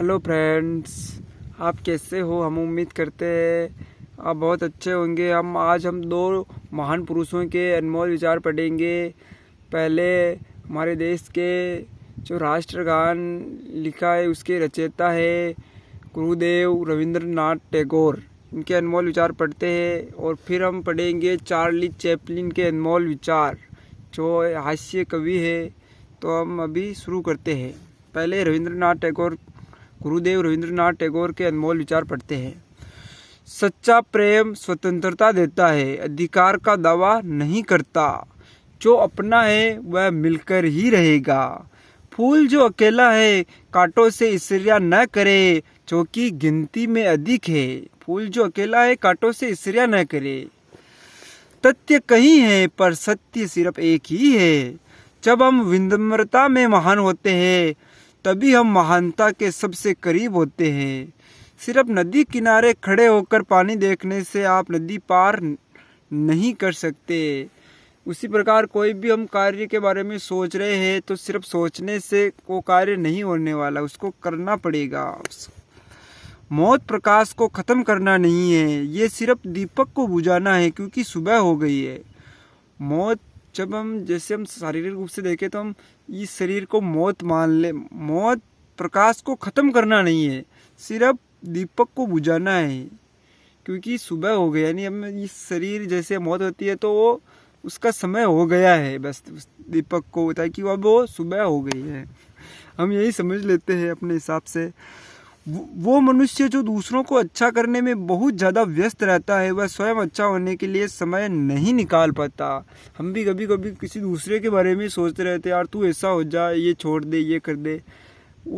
Hello friends, आप कैसे हो। हम उम्मीद करते हैं आप बहुत अच्छे होंगे। हम दो महान पुरुषों के अनमोल विचार पढ़ेंगे। पहले हमारे देश के जो राष्ट्रगान लिखा है उसके रचयिता है गुरुदेव रविंद्रनाथ टैगोर। इनके अनमोल विचार पढ़ते हैं और फिर हम पढ़ेंगे चार्ली चैपलिन के अनमोल विचार जो हास्य कवि है। तो हम अभी शुरू करते हैं। पहले गुरुदेव रविंद्रनाथ टैगोर के अनमोल विचार पढ़ते हैं। सच्चा प्रेम स्वतंत्रता देता है, अधिकार का दावा नहीं करता। जो अपना है वह मिलकर ही रहेगा। फूल जो अकेला है कांटों से ईर्ष्या न करे, जो कि गिनती में अधिक है। फूल जो अकेला है कांटों से ईर्ष्या न करे। तथ्य कहीं है पर सत्य सिर्फ एक ही है। जब हम विनम्रता में महान होते हैं तभी हम महानता के सबसे करीब होते हैं। सिर्फ नदी किनारे खड़े होकर पानी देखने से आप नदी पार नहीं कर सकते। उसी प्रकार कोई भी हम कार्य के बारे में सोच रहे हैं तो सिर्फ सोचने से वो कार्य नहीं होने वाला, उसको करना पड़ेगा। मौत प्रकाश को खत्म करना नहीं है, ये सिर्फ दीपक को बुझाना है क्योंकि सुबह हो गई है। मौत जब हम शारीरिक रूप से देखें तो हम इस शरीर को मौत मान ले। मौत प्रकाश को ख़त्म करना नहीं है, सिर्फ दीपक को बुझाना है क्योंकि सुबह हो गया। यानी हम इस शरीर जैसे मौत होती है तो वो उसका समय हो गया है, बस दीपक को होता है कि अब वो सुबह हो गई है। हम यही समझ लेते हैं अपने हिसाब से। वो मनुष्य जो दूसरों को अच्छा करने में बहुत ज़्यादा व्यस्त रहता है वह स्वयं अच्छा होने के लिए समय नहीं निकाल पाता। हम भी कभी कभी किसी दूसरे के बारे में सोचते रहते यार तू ऐसा हो जा, ये छोड़ दे, ये कर दे,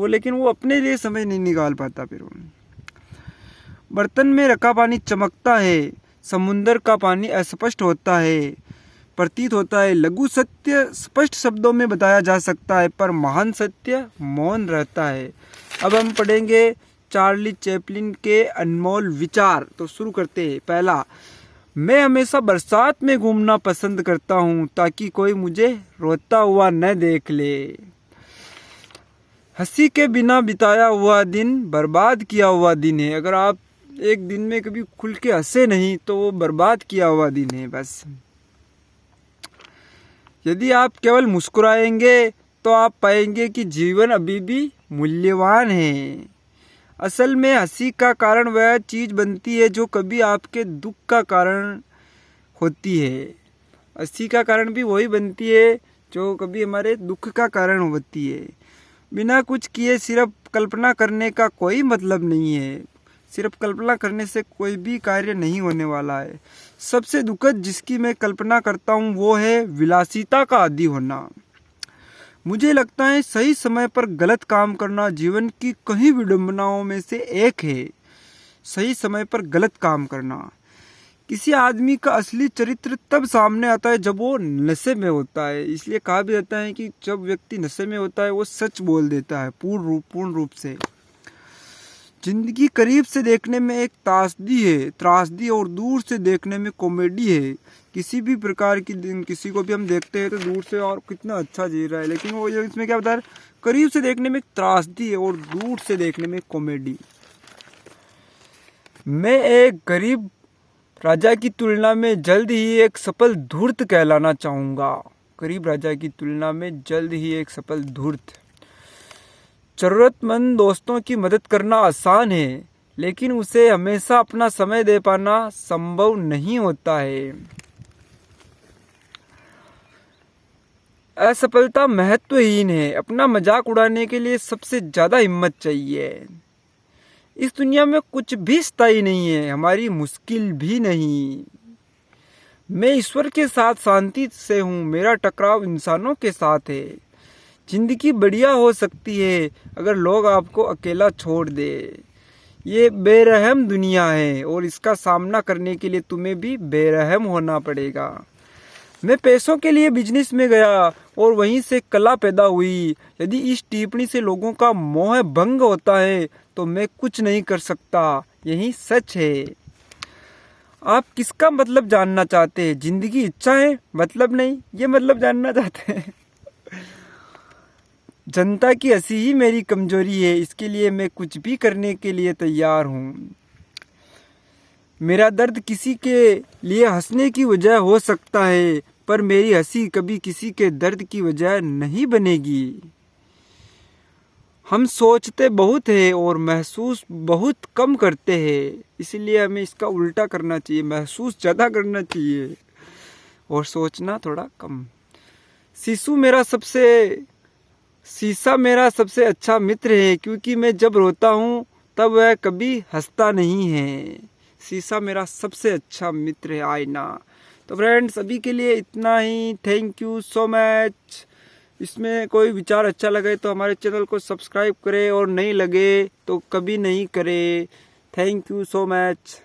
लेकिन वो अपने लिए समय नहीं निकाल पाता। फिर बर्तन में रखा पानी चमकता है, समुंदर का पानी अस्पष्ट होता है, प्रतीत होता है। लघु सत्य स्पष्ट शब्दों में बताया जा सकता है पर महान सत्य मौन रहता है। अब हम पढ़ेंगे चार्ली चैपलिन के अनमोल विचार। तो शुरू करते हैं। पहला, मैं हमेशा बरसात में घूमना पसंद करता हूँ ताकि कोई मुझे रोता हुआ न देख ले। हंसी के बिना बिताया हुआ दिन बर्बाद किया हुआ दिन है। अगर आप एक दिन में कभी खुल के हंसे नहीं तो वो बर्बाद किया हुआ दिन है बस। यदि आप केवल मुस्कुराएंगे तो आप पाएंगे कि जीवन अभी भी मूल्यवान है। असल में हंसी का कारण वह चीज़ बनती है जो कभी आपके दुख का कारण होती है। हंसी का कारण भी वही बनती है जो कभी हमारे दुख का कारण होती है। बिना कुछ किए सिर्फ कल्पना करने का कोई मतलब नहीं है। सिर्फ कल्पना करने से कोई भी कार्य नहीं होने वाला है। सबसे दुखद जिसकी मैं कल्पना करता हूँ वो है विलासिता का आदी होना। मुझे लगता है सही समय पर गलत काम करना जीवन की कई विडंबनाओं में से एक है। सही समय पर गलत काम करना। किसी आदमी का असली चरित्र तब सामने आता है जब वो नशे में होता है। इसलिए कहा भी जाता है कि जब व्यक्ति नशे में होता है वो सच बोल देता है पूर्ण रूप से। जिंदगी करीब से देखने में एक त्रासदी और दूर से देखने में कॉमेडी है। किसी भी प्रकार की किसी को भी हम देखते हैं तो दूर से और कितना अच्छा जी रहा है, लेकिन वो इसमें क्या बता रहा है, करीब से देखने में त्रासदी है और दूर से देखने में कॉमेडी। मैं एक गरीब राजा की तुलना में जल्द ही एक सफल धूर्त कहलाना चाहूँगा। गरीब राजा की तुलना में जल्द ही एक सफल धूर्त। जरूरतमंद दोस्तों की मदद करना आसान है लेकिन उसे हमेशा अपना समय दे पाना संभव नहीं होता है। असफलता महत्वहीन है, अपना मजाक उड़ाने के लिए सबसे ज्यादा हिम्मत चाहिए। इस दुनिया में कुछ भी स्थायी नहीं है, हमारी मुश्किल भी नहीं। मैं ईश्वर के साथ शांति से हूँ, मेरा टकराव इंसानों के साथ है। जिंदगी बढ़िया हो सकती है अगर लोग आपको अकेला छोड़ दे। ये बेरहम दुनिया है और इसका सामना करने के लिए तुम्हें भी बेरहम होना पड़ेगा। मैं पैसों के लिए बिजनेस में गया और वहीं से कला पैदा हुई। यदि इस टिप्पणी से लोगों का मोह भंग होता है तो मैं कुछ नहीं कर सकता, यही सच है। आप किसका मतलब जानना चाहते हैं? जिंदगी इच्छा है, मतलब नहीं, ये मतलब जानना चाहते हैं। जनता की हंसी ही मेरी कमजोरी है, इसके लिए मैं कुछ भी करने के लिए तैयार हूँ। मेरा दर्द किसी के लिए हंसने की वजह हो सकता है, पर मेरी हंसी कभी किसी के दर्द की वजह नहीं बनेगी। हम सोचते बहुत है और महसूस बहुत कम करते हैं, इसलिए हमें इसका उल्टा करना चाहिए, महसूस ज़्यादा करना चाहिए और सोचना थोड़ा कम। शीशा मेरा सबसे अच्छा मित्र है, क्योंकि मैं जब रोता हूँ तब वह कभी हंसता नहीं है। शीशा मेरा सबसे अच्छा मित्र है, आईना। तो फ्रेंड्स अभी के लिए इतना ही। Thank you so much. इसमें कोई विचार अच्छा लगे तो हमारे चैनल को सब्सक्राइब करें और नहीं लगे तो कभी नहीं करें। Thank you so much.